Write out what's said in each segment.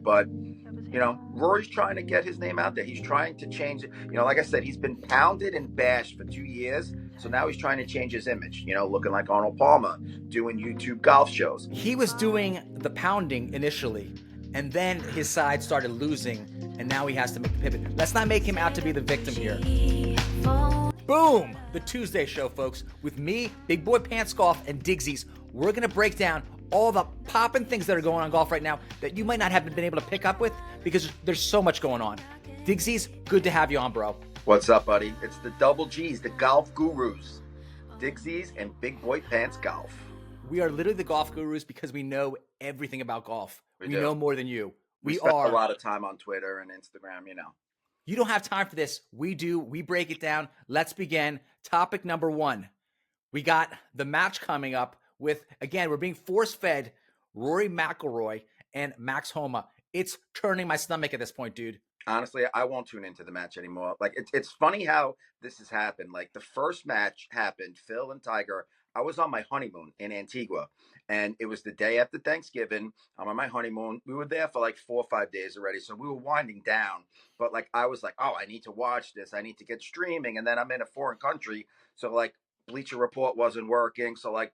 But Rory's trying to get his name out there. He's trying to change it. Like I said, he's been pounded and bashed for 2 years. So now he's trying to change his image, looking like Arnold Palmer, doing YouTube golf shows. He was doing the pounding initially, and then his side started losing, and now he has to make the pivot. Let's not make him out to be the victim here. Boom! The Tuesday show, folks, with me, Big Boy Pants Golf, and Digsies. We're going to break down all the poppin' things that are going on golf right now that you might not have been able to pick up with because there's so much going on. Digsies, good to have you on, bro. What's up, buddy? It's the double G's, the golf gurus. Digsies and Big Boy Pants Golf. We are literally the golf gurus because we know everything about golf. We know more than you. We spend a lot of time on Twitter and Instagram, You don't have time for this. We do. We break it down. Let's begin. Topic number 1. We got the match coming up with, again, we're being force-fed Rory McIlroy and Max Homa. It's turning my stomach at this point, dude. Honestly, I won't tune into the match anymore. Like, it's funny how this has happened. Like, the first match happened, Phil and Tiger. I was on my honeymoon in Antigua, and it was the day after Thanksgiving. I'm on my honeymoon. We were there for like 4 or 5 days already, so we were winding down. But, like, I was like, oh, I need to watch this. I need to get streaming. And then I'm in a foreign country, so, like, Bleacher Report wasn't working. So, like,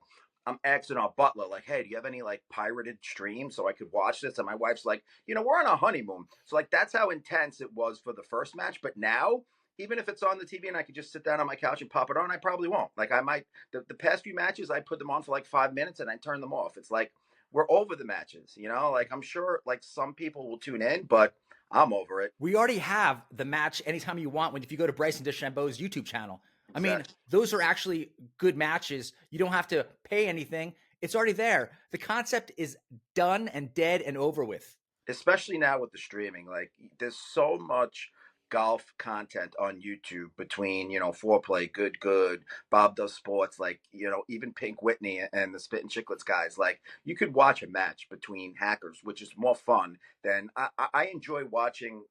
I'm asking our butler, like, hey, do you have any like pirated streams so I could watch this? And my wife's like, we're on a honeymoon. So like, that's how intense it was for the first match. But now, even if it's on the TV and I could just sit down on my couch and pop it on, I probably won't. Like I might, the past few matches, I put them on for like 5 minutes and I turn them off. It's like, we're over the matches, like I'm sure like some people will tune in, but I'm over it. We already have the match anytime you want if you go to Bryson DeChambeau's YouTube channel. Exactly. I mean, those are actually good matches. You don't have to pay anything. It's already there. The concept is done and dead and over with. Especially now with the streaming. Like, there's so much golf content on YouTube between, Foreplay, Good, Bob Does Sports, like, even Pink Whitney and the Spittin' Chicklets guys. Like, you could watch a match between hackers, which is more fun than I enjoy watching,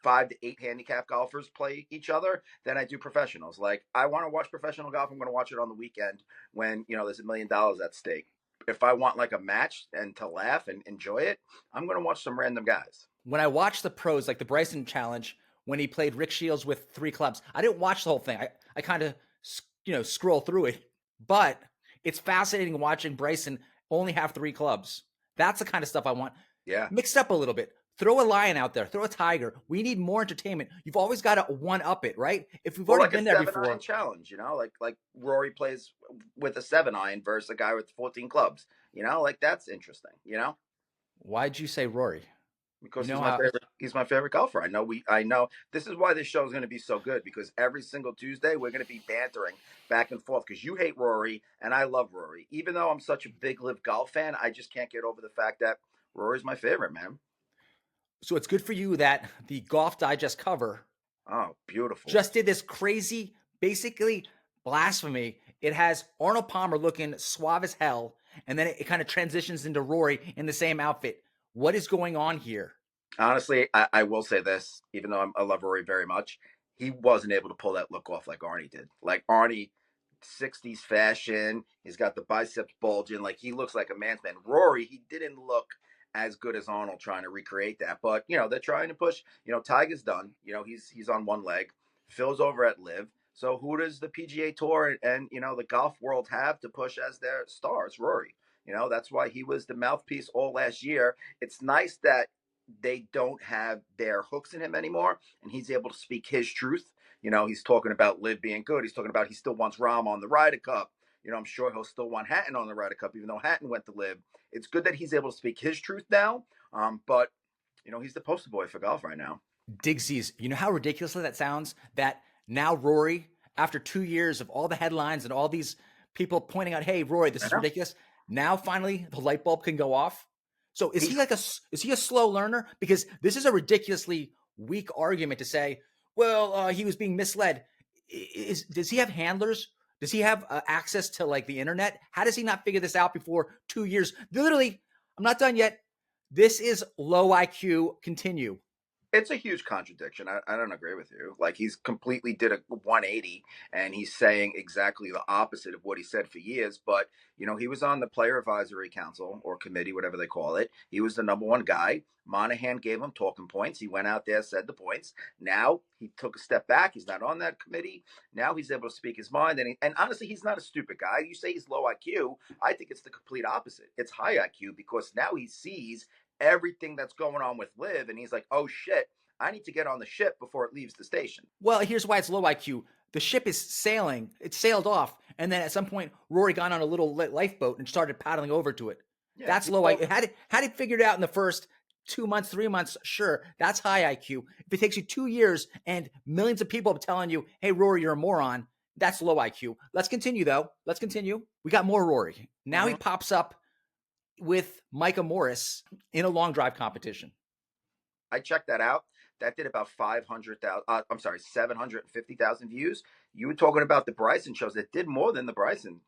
5 to 8 handicap golfers play each other than I do professionals. Like, I want to watch professional golf. I'm going to watch it on the weekend when, there's $1 million at stake. If I want like a match and to laugh and enjoy it, I'm going to watch some random guys. When I watch the pros, like the Bryson Challenge, when he played Rick Shields with 3 clubs, I didn't watch the whole thing. I kind of, scroll through it. But it's fascinating watching Bryson only have 3 clubs. That's the kind of stuff I want. Yeah. Mixed up a little bit. Throw a lion out there. Throw a tiger. We need more entertainment. You've always got to one-up it, right? If we've already been there before. Like a 7-iron challenge, like Rory plays with a 7-iron versus a guy with 14 clubs. Like that's interesting. Why'd you say Rory? Because he's my favorite golfer. I know. This is why this show is going to be so good, because every single Tuesday we're going to be bantering back and forth, because you hate Rory and I love Rory. Even though I'm such a big LIV golf fan, I just can't get over the fact that Rory's my favorite, man. So it's good for you that the Golf Digest cover, oh, beautiful, just did this crazy, basically blasphemy. It has Arnold Palmer looking suave as hell, and then it kind of transitions into Rory in the same outfit. What is going on here? Honestly, I will say this, even though I love Rory very much, he wasn't able to pull that look off like Arnie did. Like Arnie, 60s fashion, he's got the biceps bulging, like he looks like a man's man. Rory, he didn't look as good as Arnold trying to recreate that. But, they're trying to push. Tiger's done. He's on one leg. Phil's over at LIV. So who does the PGA Tour and the golf world have to push as their stars? Rory. That's why he was the mouthpiece all last year. It's nice that they don't have their hooks in him anymore, and he's able to speak his truth. He's talking about LIV being good. He's talking about he still wants Rahm on the Ryder Cup. I'm sure he'll still want Hatton on the Ryder Cup, even though Hatton went to LIV. It's good that he's able to speak his truth now. But, he's the poster boy for golf right now. Digsies, you know how ridiculously that sounds? That now Rory, after 2 years of all the headlines and all these people pointing out, hey, Rory, this is ridiculous. Now, finally, the light bulb can go off. So is he a slow learner? Because this is a ridiculously weak argument to say, well, he was being misled. Does he have handlers? Does he have access to like the internet? How does he not figure this out before 2 years? Literally, I'm not done yet. This is low IQ. Continue. It's a huge contradiction. I don't agree with you. Like, he's completely did a 180, and he's saying exactly the opposite of what he said for years. But he was on the player advisory council or committee, whatever they call it. He was the number one guy. Monahan gave him talking points. He went out there, said the points. Now he took a step back. He's not on that committee. Now he's able to speak his mind. And honestly, he's not a stupid guy. You say he's low IQ. I think it's the complete opposite. It's high IQ, because now he sees everything that's going on with LIV, and he's like, oh shit, I need to get on the ship before it leaves the station. Well, here's why it's low IQ. The ship is sailing. It sailed off, and then at some point, Rory got on a little lifeboat and started paddling over to it. Yeah, that's low IQ. Had it figured out in the first 2 months, 3 months, sure, that's high IQ. If it takes you 2 years and millions of people are telling you, hey, Rory, you're a moron, that's low IQ. Let's continue, though. Let's continue. We got more Rory. Now he pops up with Micah Morris in a long drive competition. I checked that out. That did about 750,000 views. You were talking about the Bryson shows. It did more than the Bryson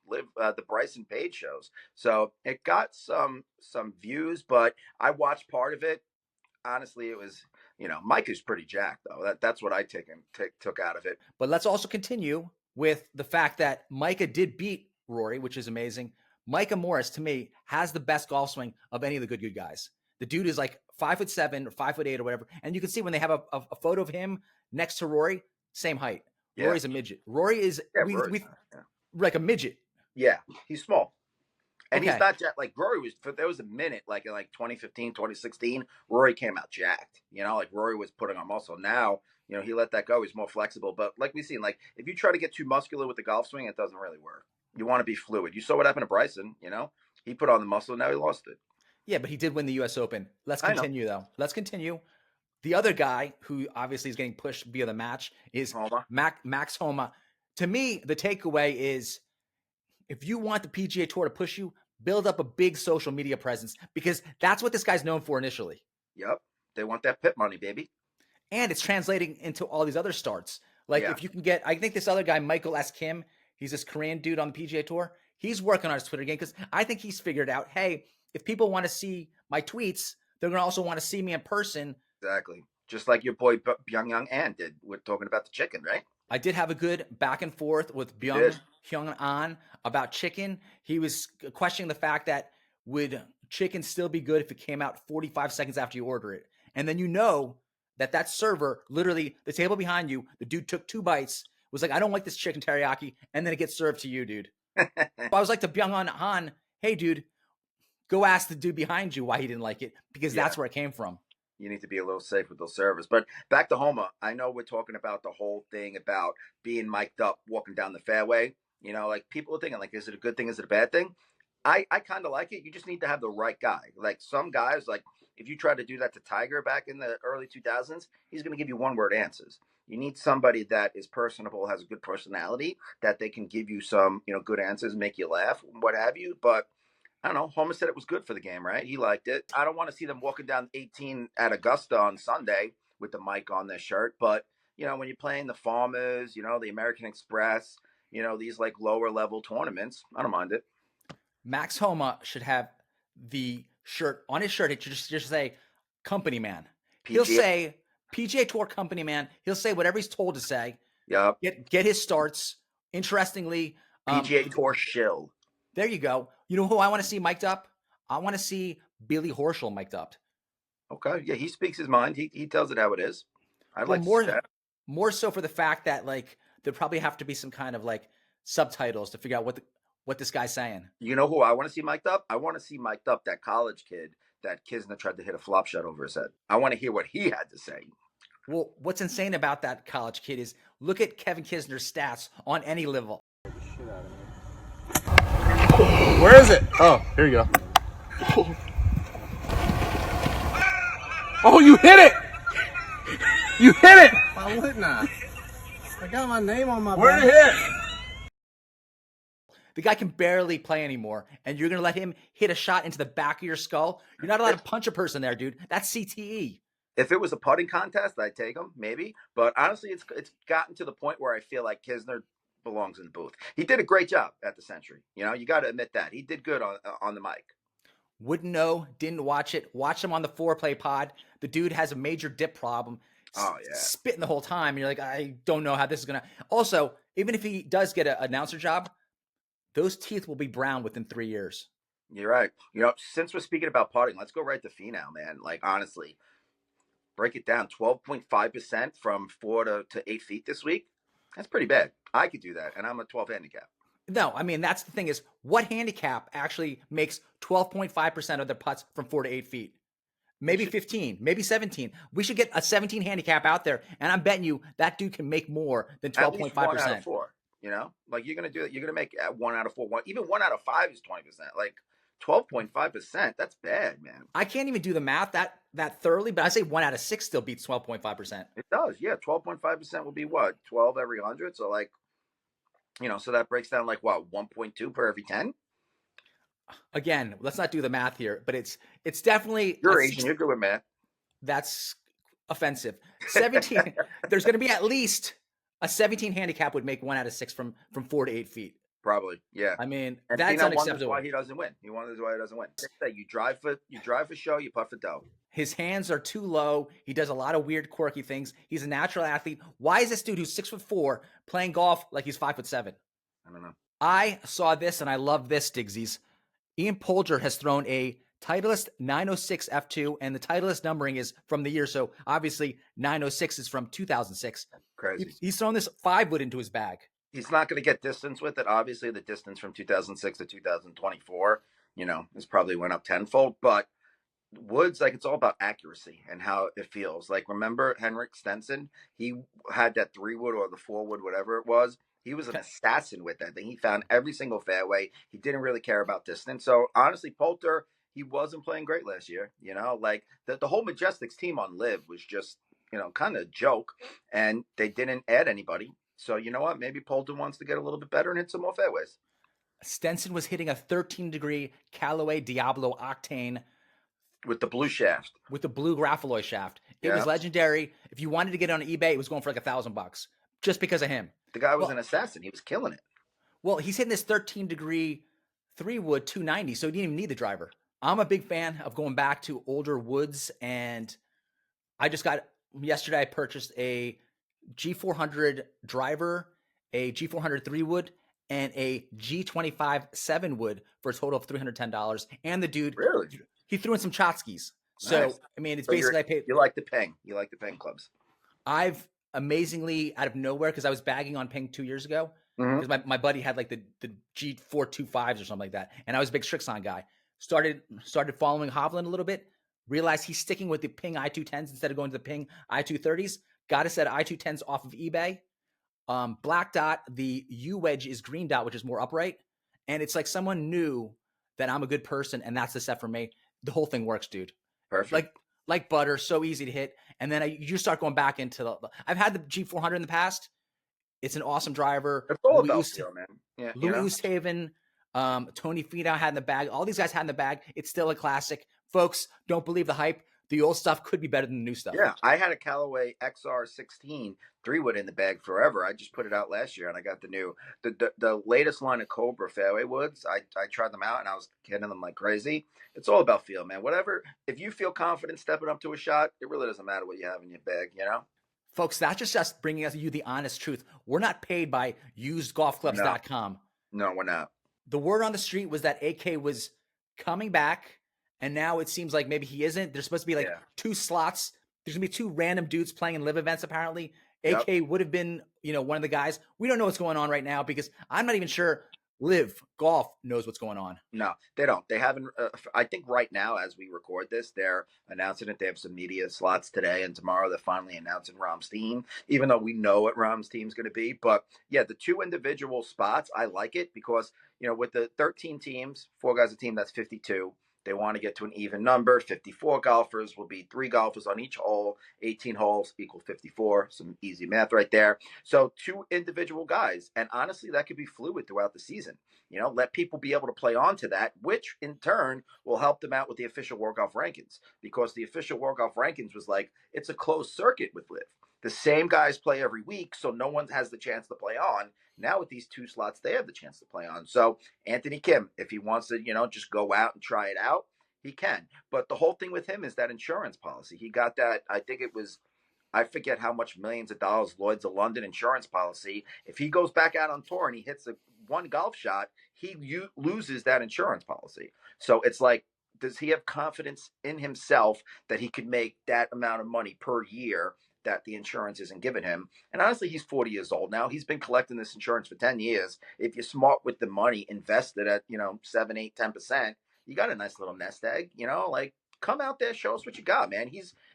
Page shows. So it got some views, but I watched part of it. Honestly, it was, Micah's pretty jacked, though. That's what I took out of it. But let's also continue with the fact that Micah did beat Rory, which is amazing. Micah Morris, to me, has the best golf swing of any of the good guys. The dude is like 5'7" or 5'8" or whatever. And you can see when they have a photo of him next to Rory, same height. Yeah. Rory's a midget. Rory is like a midget. Yeah, he's small. And he's not jacked. Like, Rory was, there was a minute, like in 2015, 2016, Rory came out jacked. Like Rory was putting on muscle. Now, he let that go. He's more flexible. But like we've seen, like, if you try to get too muscular with the golf swing, it doesn't really work. You want to be fluid. You saw what happened to Bryson, He put on the muscle, now he lost it. Yeah, but he did win the U.S. Open. Let's continue, though. Let's continue. The other guy who obviously is getting pushed via the match is Max Homa. To me, the takeaway is, if you want the PGA Tour to push you, build up a big social media presence, because that's what this guy's known for initially. Yep. They want that pit money, baby. And it's translating into all these other starts. Like, if you can get, I think this other guy, Michael S. Kim, he's this Korean dude on the PGA Tour. He's working on his Twitter game, because I think he's figured out, hey, if people want to see my tweets, they're going to also want to see me in person. Exactly. Just like your boy Byung-Young An did. We're talking about the chicken, right? I did have a good back and forth with Byung-Young An about chicken. He was questioning the fact that would chicken still be good if it came out 45 seconds after you order it? And then that server, literally the table behind you, the dude took 2 bites, was like, I don't like this chicken teriyaki, and then it gets served to you, dude. So I was like to Byung-Young An, hey, dude, go ask the dude behind you why he didn't like it, because that's where it came from. You need to be a little safe with those servers. But back to Homa, I know we're talking about the whole thing about being mic'd up, walking down the fairway. Like, people are thinking, like, is it a good thing? Is it a bad thing? I kind of like it. You just need to have the right guy. Like, some guys, like, if you try to do that to Tiger back in the early 2000s, he's going to give you one-word answers. You need somebody that is personable, has a good personality, that they can give you some, good answers, make you laugh, what have you. But I don't know. Homer said it was good for the game, right? He liked it. I don't want to see them walking down 18 at Augusta on Sunday with the mic on their shirt. But, when you're playing the Farmers, the American Express, these like lower level tournaments, I don't mind it. Max Homa should have the shirt on his shirt. It should just say company man. He'll say PGA Tour company man. He'll say whatever he's told to say. Yep. Get his starts. Interestingly, PGA Tour shill. There you go. You know who I want to see mic'd up? I want to see Billy Horschel mic'd up. Okay. Yeah, he speaks his mind. He tells it how it is. I'd like to see that. More so for the fact that, like, there probably have to be some kind of, like, subtitles to figure out what this guy's saying. You know who I want to see mic'd up? I want to see mic'd up that college kid that Kisner tried to hit a flop shot over his head. I want to hear what he had to say. Well, what's insane about that college kid is look at Kevin Kisner's stats on any level. Where is it? Oh, here you go. Oh, you hit it! You hit it! I wouldn't I? I got my name on my Where did it hit? The guy can barely play anymore, and you're going to let him hit a shot into the back of your skull? You're not allowed to punch a person there, dude. That's CTE. If it was a putting contest, I'd take him, maybe. But honestly, it's gotten to the point where I feel like Kisner belongs in the booth. He did a great job at the Century. You got to admit that. He did good on the mic. Wouldn't know, didn't watch it. Watch him on the foreplay pod. The dude has a major dip problem. Oh, yeah. Spitting the whole time. And you're like, I don't know how this is going to. Also, even if he does get an announcer job, those teeth will be brown within 3 years. You're right. Since we're speaking about putting, let's go right to Finau, man. Like, honestly, break it down. 12.5% from 4 to 8 feet this week. That's pretty bad. I could do that, and I'm a 12 handicap. No, I mean, that's the thing is, what handicap actually makes 12.5% of their putts from 4 to 8 feet? Maybe 15, maybe 17. We should get a 17 handicap out there, and I'm betting you that dude can make more than 12.5%. At least 1 out of 4, Like, you're going to do it. You're going to make 1 out of 4. Even 1 out of 5 is 20%. Like, 12.5%, that's bad, man. I can't even do the math that thoroughly, but I say 1 out of 6 still beats 12.5%. It does, yeah. 12.5% will be what? 12 every 100? So, like, so that breaks down like what? 1.2 per every 10? Again, let's not do the math here, but it's definitely You're Asian. You're good with math. That's offensive. 17. There's going to be at least a 17 handicap would make 1 out of 6 from 4 to 8 feet. Probably, yeah. I mean, and that's unacceptable. Why he doesn't win? He wonders why he doesn't win. You drive for show. You putt for dough. His hands are too low. He does a lot of weird, quirky things. He's a natural athlete. Why is this dude who's 6'4" playing golf like he's 5'7"? I don't know. I saw this and I love this, Digsies. Ian Poulter has thrown a Titleist 906 F2, and the Titleist numbering is from the year. So obviously 906 is from 2006. Crazy. He's thrown this 5-wood into his bag. He's not going to get distance with it. Obviously, the distance from 2006 to 2024, has probably went up tenfold. But woods, like, it's all about accuracy and how it feels. Like, remember Henrik Stenson? He had that 3-wood or the 4-wood, whatever it was. He was an assassin with that thing. He found every single fairway. He didn't really care about distance. So honestly, Polter, he wasn't playing great last year. Like the whole Majestics team on LIV was just, kind of a joke, and they didn't add anybody. So you know what? Maybe Poulter wants to get a little bit better and hit some more fairways. Stenson was hitting a 13-degree Callaway Diablo Octane with the blue shaft, with the blue Grafaloy shaft. It was legendary. If you wanted to get it on eBay, it was going for like $1,000 just because of him. The guy was an assassin. He was killing it. Well, he's hitting this 13-degree 3-wood 290, so he didn't even need the driver. I'm a big fan of going back to older woods, and yesterday I purchased a G400 driver, a G400 3-wood, and a G25 7-wood for a total of $310. And the dude, he threw in some Chotskys. So, nice. I mean, it's so basically I paid. You like the Peng. You like the Peng clubs. I've amazingly, out of nowhere, because I was bagging on Peng 2 years ago, because my buddy had like the G425s or something like that. And I was a big Strixon guy. Started following Hovland a little bit. Realized he's sticking with the Ping I210s instead of going to the Ping I230s. Got a set of I210s off of eBay. Black dot, the U wedge is green dot, which is more upright. And it's like someone knew that I'm a good person, and that's the set for me. The whole thing works, dude. Perfect. Like butter, so easy to hit. And then you start going back into I've had the G400 in the past. It's an awesome driver. It's all about feel, man. Yeah, Louis Oosthuizen, Tony Finau had in the bag. All these guys had in the bag. It's still a classic. Folks, don't believe the hype. The old stuff could be better than the new stuff. Yeah, I had a Callaway XR16 3-wood in the bag forever. I just put it out last year, and I got the new, the latest line of Cobra fairway woods. I tried them out, and I was hitting them like crazy. It's all about feel, man. Whatever. If you feel confident stepping up to a shot, it really doesn't matter what you have in your bag, Folks, that's just us bringing you the honest truth. We're not paid by usedgolfclubs.com. No, we're not. The word on the street was that AK was coming back. And now it seems like maybe he isn't. There's supposed to be 2 slots. There's going to be 2 random dudes playing in LIV events, apparently. AK would have been, one of the guys. We don't know what's going on right now because I'm not even sure LIV Golf knows what's going on. No, they don't. They haven't. I think right now, as we record this, they're announcing it. They have some media slots today, and tomorrow they're finally announcing Rahm's team, even though we know what Rahm's team's going to be. But, yeah, the 2 individual spots, I like it because, with the 13 teams, 4 guys a team, that's 52. They want to get to an even number. 54 golfers will be 3 golfers on each hole. 18 holes equal 54. Some easy math right there. So 2 individual guys. And honestly, that could be fluid throughout the season. Let people be able to play on to that, which in turn will help them out with the official work-off rankings. Because the official work-off rankings was like, it's a closed circuit with LIV. The same guys play every week, so no one has the chance to play on. Now with these 2 slots, they have the chance to play on. So Anthony Kim, if he wants to, just go out and try it out, He can. But the whole thing with him is that insurance policy. He got that, I think it was, I forget how much millions of dollars, Lloyd's of London insurance policy. If he goes back out on tour and he hits one golf shot, he loses that insurance policy. So it's like, does he have confidence in himself that he could make that amount of money per year that the insurance isn't giving him? And honestly, he's 40 years old now. He's been collecting this insurance for 10 years. If you're smart with the money invested at, 7, 8, 10%, you got a nice little nest egg, like come out there, show us what you got, man.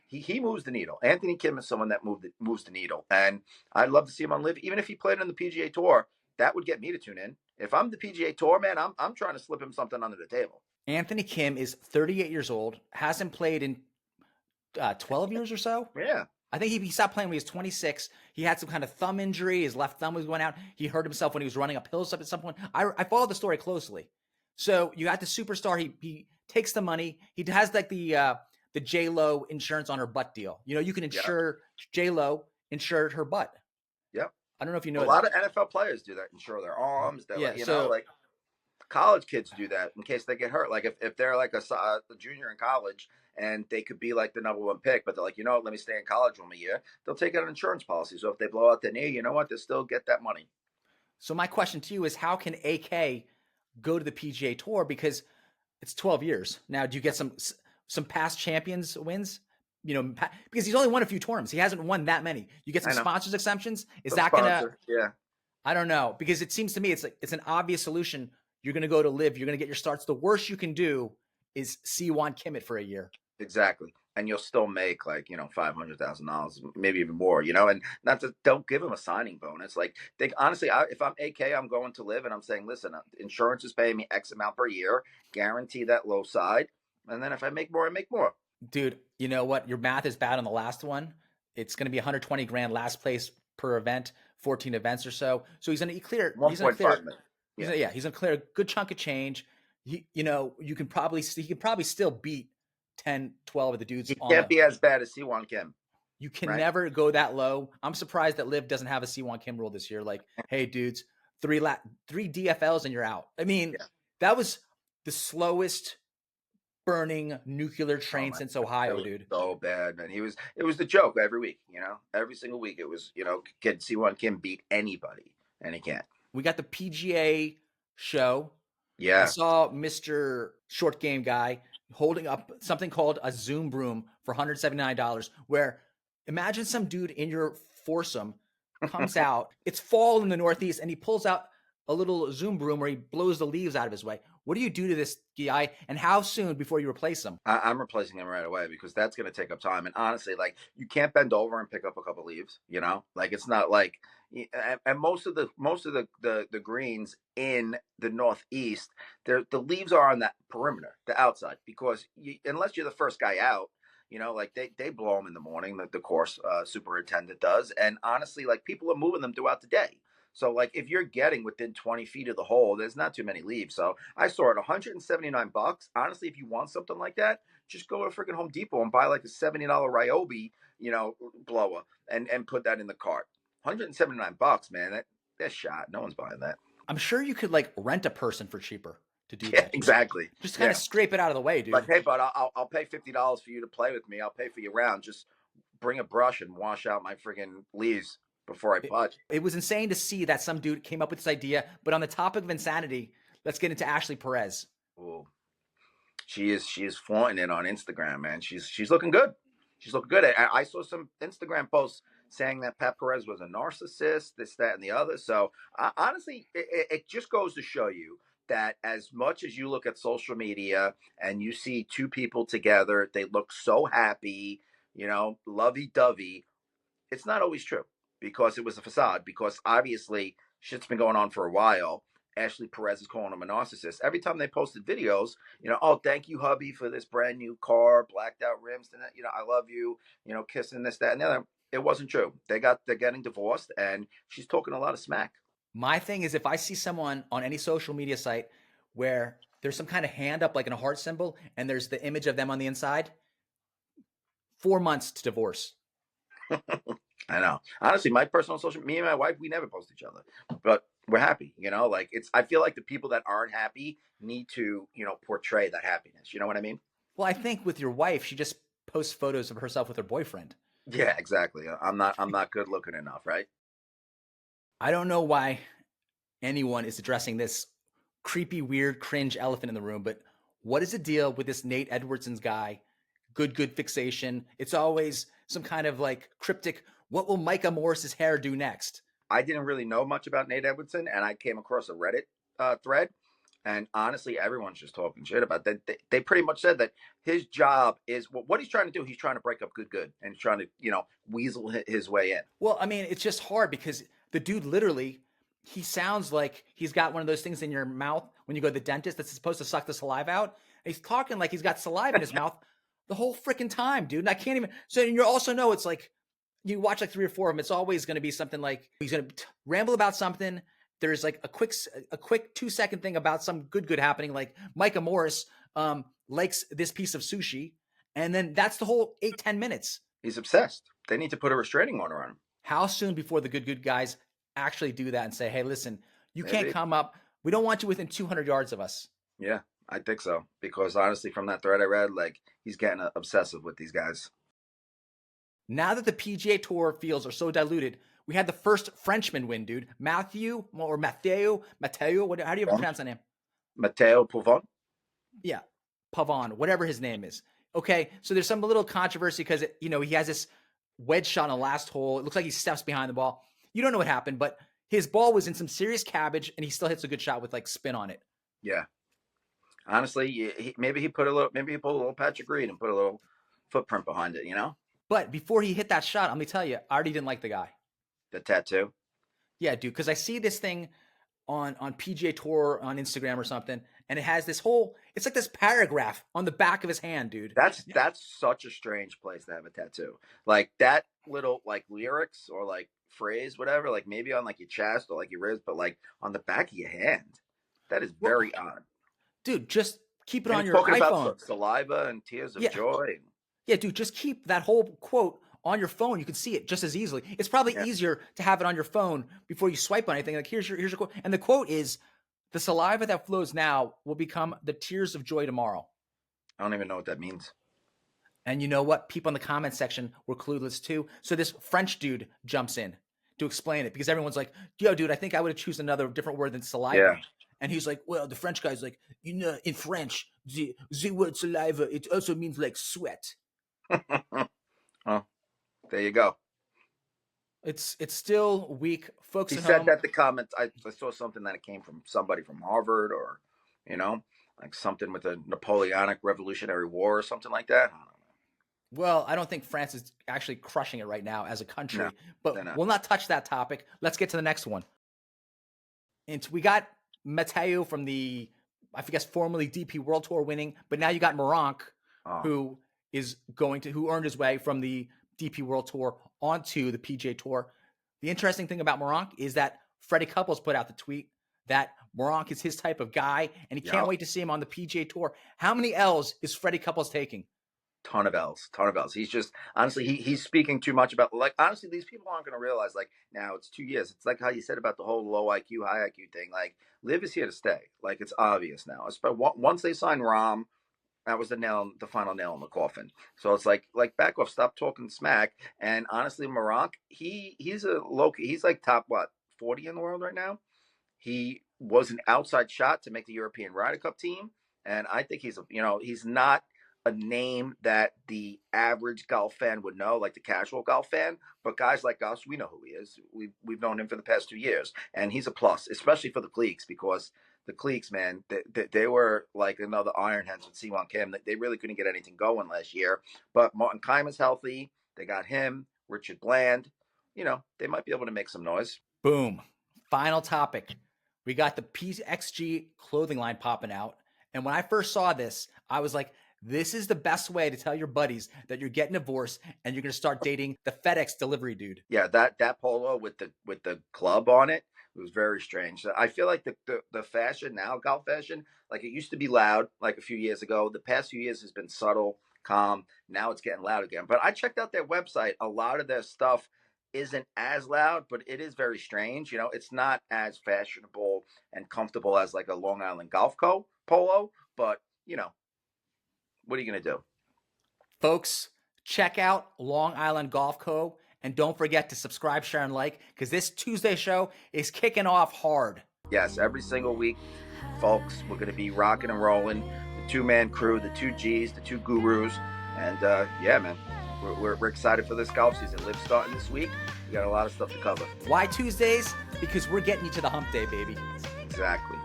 He moves the needle. Anthony Kim is someone that moves the needle. And I'd love to see him on LIV. Even if he played on the PGA Tour, that would get me to tune in. If I'm the PGA Tour, man, I'm trying to slip him something under the table. Anthony Kim is 38 years old, hasn't played in 12 years or so. Yeah. I think he stopped playing when he was 26. He had some kind of thumb injury. His left thumb was going out. He hurt himself when he was running up hills at some point. I followed the story closely. So you got the superstar. He takes the money. He has like the J-Lo insurance on her butt deal. You can insure J-Lo insured her butt. Yep. I don't know if you know a lot of NFL players do that, insure their arms. Like college kids do that in case they get hurt. Like if they're like a junior in college and they could be like the number one pick, but they're like, let me stay in college 1 year. They'll take out an insurance policy. So if they blow out their knee, you know what? They'll still get that money. So my question to you is, how can AK go to the PGA Tour? Because it's 12 years. Now, do you get some past champions wins? Because he's only won a few tournaments. He hasn't won that many. You get some sponsors exemptions. Is that going to – yeah. I don't know. Because it seems to me it's an obvious solution. You're going to go to LIV. You're going to get your starts. The worst you can do is Siwon Kim it for a year. Exactly. And you'll still make like, $500,000, maybe even more, and don't give him a signing bonus. Like honestly, if I'm AK, I'm going to LIV and I'm saying, listen, insurance is paying me X amount per year, guarantee that low side. And then if I make more, I make more. Dude, you know what? Your math is bad on the last one. It's going to be 120 grand last place per event, 14 events or so. So he's going to clear 1.5 million. He's going to clear a good chunk of change. He can probably still beat 10, 12 of the dudes. He can't be as bad as Siwon Kim. You can never go that low. I'm surprised that LIV doesn't have a Siwon Kim rule this year. Like, hey, dudes, 3 DFLs and you're out. I mean, that was the slowest burning nuclear train since Ohio, dude. So bad, man. It was the joke every week, every single week. It was, can Siwon Kim beat anybody? And he can't. We got the PGA show. Yeah. I saw Mr. Short Game Guy holding up something called a Zoom broom for $179, where imagine some dude in your foursome comes out. It's fall in the Northeast, and he pulls out a little Zoom broom where he blows the leaves out of his way. What do you do to this guy, and how soon before you replace him? I'm replacing him right away because that's going to take up time. And honestly, like you can't bend over and pick up a couple leaves, like it's not like. And most of the greens in the Northeast, the leaves are on that perimeter, the outside, because unless you're the first guy out, like they blow them in the morning, the course superintendent does. And honestly, like people are moving them throughout the day. So like if you're getting within 20 feet of the hole, there's not too many leaves. So I saw it $179. Honestly, if you want something like that, just go to freaking Home Depot and buy like a $70 Ryobi, blower and put that in the cart. $179, man. That's shot. No one's buying that. I'm sure you could like rent a person for cheaper to do that. Yeah, exactly. Just kind of scrape it out of the way, dude. Like, hey, bud, I'll pay $50 for you to play with me. I'll pay for your round. Just bring a brush and wash out my friggin' leaves before I putt. It was insane to see that some dude came up with this idea. But on the topic of insanity, let's get into Ashley Perez. Ooh. She is flaunting it on Instagram, man. She's looking good. She's looking good. I saw some Instagram posts saying that Pat Perez was a narcissist, this, that, and the other. So honestly, it just goes to show you that as much as you look at social media and you see two people together, they look so happy, lovey-dovey, it's not always true because it was a facade, because obviously shit's been going on for a while. Ashley Perez is calling him a narcissist. Every time they posted videos, oh, thank you, hubby, for this brand new car, blacked out rims, and I love you, kissing this, that, and the other. It wasn't true. They're getting divorced, and she's talking a lot of smack. My thing is, if I see someone on any social media site where there's some kind of hand up, like in a heart symbol, and there's the image of them on the inside, 4 months to divorce. I know. Honestly, my personal me and my wife, we never post each other, but we're happy. Like I feel like the people that aren't happy need to, portray that happiness. You know what I mean? Well, I think with your wife, she just posts photos of herself with her boyfriend. Yeah, exactly. I'm not good looking enough, right? I don't know why anyone is addressing this creepy, weird, cringe elephant in the room, but what is the deal with this Nate Edwardson's guy? Good fixation. It's always some kind of like cryptic, what will Micah Morris's hair do next? I didn't really know much about Nate Edwardson, and I came across a Reddit thread, and honestly, everyone's just talking shit about that. They pretty much said that his job is what he's trying to do. He's trying to break up good, and he's trying to weasel his way in. Well, I mean, it's just hard because the dude literally, he sounds like he's got one of those things in your mouth when you go to the dentist that's supposed to suck the saliva out. And he's talking like he's got saliva in his mouth the whole freaking time, dude. And I can't even. So you also know it's like you watch like 3 or 4 of them. It's always going to be something like he's going to ramble about something. There's like a quick 2-second thing about some good happening, like Micah Morris likes this piece of sushi, and then that's the whole 8-10 minutes. He's obsessed. They need to put a restraining order on him. How soon before the good guys actually do that and say, hey, listen, you can't come up. We don't want you within 200 yards of us. Yeah, I think so. Because honestly, from that thread I read, like he's getting obsessive with these guys. Now that the PGA Tour fields are so diluted, we had the first Frenchman win, dude. Mathieu, what, how do you pronounce that name? Mathieu Pavon? Yeah, Pavon, whatever his name is. Okay, so there's some little controversy because, he has this wedge shot on the last hole. It looks like he steps behind the ball. You don't know what happened, but his ball was in some serious cabbage, and he still hits a good shot with like spin on it. Yeah. Honestly, maybe he pulled a little Patrick Reed and put a little footprint behind it, But before he hit that shot, let me tell you, I already didn't like the guy. The tattoo? Yeah, dude, because I see this thing on PGA Tour on Instagram or something, and it has this whole, it's like this paragraph on the back of his hand, dude. That's such a strange place to have a tattoo. Like that little like lyrics or like phrase, whatever, like maybe on like your chest or like your ribs, but like on the back of your hand. That is very odd. Dude, just keep it and on your iPhone. About saliva and tears of joy. Yeah, dude, just keep that whole quote on your phone. You can see it just as easily. It's probably easier to have it on your phone before you swipe on anything. Like here's your quote. And the quote is, the saliva that flows now will become the tears of joy tomorrow. I don't even know what that means. And you know what? People in the comment section were clueless too. So this French dude jumps in to explain it because everyone's like, yo, dude, I think I would have chosen another different word than saliva. Yeah. And he's like, well, the French guy's like, in French, the word saliva, it also means like sweat. Well, there you go. It's still weak, folks. He said that the comments. I saw something that it came from somebody from Harvard, or like something with a Napoleonic Revolutionary War or something like that. I don't know. Well, I don't think France is actually crushing it right now as a country, but we'll not touch that topic. Let's get to the next one. And we got Mathieu from the, I guess, formerly DP World Tour winning, but now you got Meronk, who earned his way from the DP World Tour onto the PGA Tour. The interesting thing about Meronk is that Freddie Couples put out the tweet that Meronk is his type of guy, and he can't wait to see him on the PGA Tour. How many L's is Freddie Couples taking? Ton of L's. He's just, honestly, he's speaking too much about, like, honestly, these people aren't going to realize, like, now it's 2 years. It's like how you said about the whole low IQ, high IQ thing. Like, LIV is here to stay. Like, it's obvious now. Once they sign Rahm, that was the final nail in the coffin. So it's like back off, stop talking smack. And honestly, Meronk, he's like top 40 in the world right now. He was an outside shot to make the European Ryder Cup team, and I think he's not a name that the average golf fan would know, like the casual golf fan. But guys like us, we know who he is. We've known him for the past 2 years, and he's a plus, especially for the cliques, because the cliques, man, they were like another Ironheads with C1 Kim. They really couldn't get anything going last year. But Martin Keimer's healthy. They got him, Richard Bland. They might be able to make some noise. Boom. Final topic. We got the PXG clothing line popping out. And when I first saw this, I was like, this is the best way to tell your buddies that you're getting divorced and you're going to start dating the FedEx delivery dude. Yeah, that polo with the club on it was very strange. I feel like the fashion now, golf fashion, like it used to be loud like a few years ago. The past few years has been subtle, calm. Now it's getting loud again. But I checked out their website. A lot of their stuff isn't as loud, but it is very strange. It's not as fashionable and comfortable as like a Long Island Golf Co. polo, but what are you going to do? Folks, check out Long Island Golf Co. And don't forget to subscribe, share, and like, because this Tuesday show is kicking off hard. Yes, every single week, folks, we're going to be rocking and rolling. The two-man crew, the two Gs, the two gurus. And yeah, man, we're excited for this golf season. LIV starting this week. We got a lot of stuff to cover. Why Tuesdays? Because we're getting you to the hump day, baby. Exactly.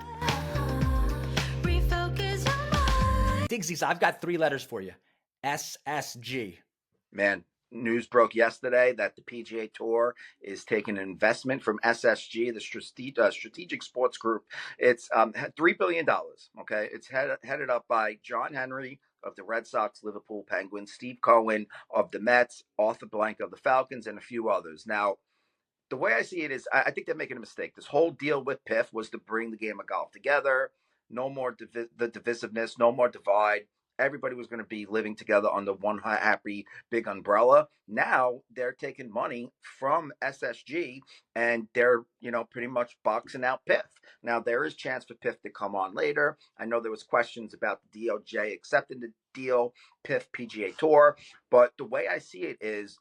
Digsies, I've got 3 letters for you. SSG. Man, news broke yesterday that the PGA Tour is taking an investment from SSG, the Strategic Sports Group. It's $3 billion, okay? It's headed up by John Henry of the Red Sox, Liverpool Penguins, Steve Cohen of the Mets, Arthur Blank of the Falcons, and a few others. Now, the way I see it is I think they're making a mistake. This whole deal with PIF was to bring the game of golf together. No more the divisiveness, no more divide. Everybody was going to be living together under one happy big umbrella. Now they're taking money from SSG and they're, pretty much boxing out PIF. Now there is chance for PIF to come on later. I know there was questions about the DOJ accepting the deal, PIF PGA Tour, but the way I see it is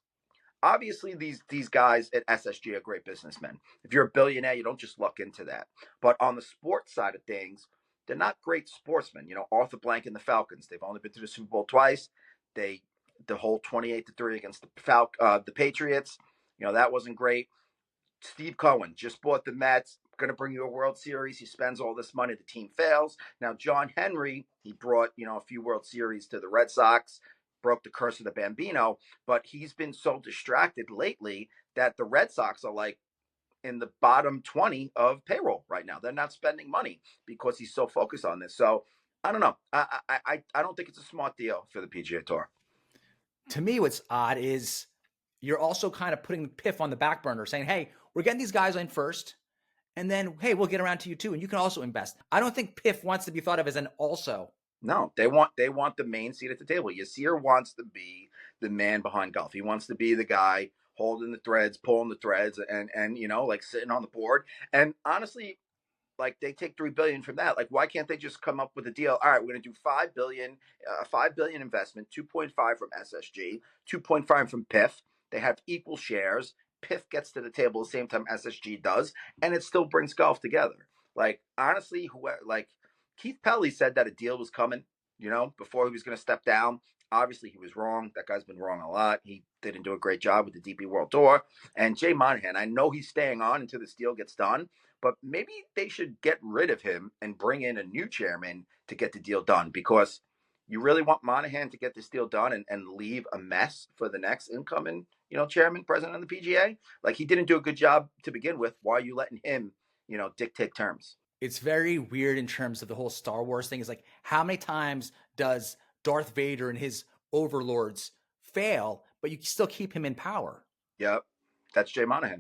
obviously these guys at SSG are great businessmen. If you're a billionaire, you don't just luck into that. But on the sports side of things, they're not great sportsmen. Arthur Blank and the Falcons, they've only been to the Super Bowl twice. The whole 28-3 against the Patriots, that wasn't great. Steve Cohen just bought the Mets, going to bring you a World Series. He spends all this money, the team fails. Now John Henry, he brought, a few World Series to the Red Sox, broke the curse of the Bambino, but he's been so distracted lately that the Red Sox are like in the bottom 20 of payroll right now. They're not spending money because he's so focused on this. So I don't know. I don't think it's a smart deal for the PGA Tour. To me, what's odd is you're also kind of putting PIF on the back burner, saying, hey, we're getting these guys in first, and then, hey, we'll get around to you too, and you can also invest. I don't think PIF wants to be thought of as an also. No, they want the main seat at the table. Yasir wants to be the man behind golf. He wants to be the guy holding the threads, pulling the threads, and like sitting on the board. And honestly, like they take $3 billion from that. Like, why can't they just come up with a deal? All right, we're going to do $5 billion investment, 2.5 from SSG, 2.5 from PIF. They have equal shares. PIF gets to the table the same time SSG does, and it still brings golf together. Like, honestly, Keith Pelly said that a deal was coming, before he was going to step down. Obviously, he was wrong. That guy's been wrong a lot. He didn't do a great job with the DP World Tour. And Jay Monahan, I know he's staying on until this deal gets done, but maybe they should get rid of him and bring in a new chairman to get the deal done, because you really want Monahan to get this deal done and leave a mess for the next incoming, chairman, president of the PGA. Like, he didn't do a good job to begin with. Why are you letting him, dictate terms? It's very weird in terms of the whole Star Wars thing. Is like, how many times does Darth Vader and his overlords fail, but you still keep him in power? Yep. That's Jay Monahan.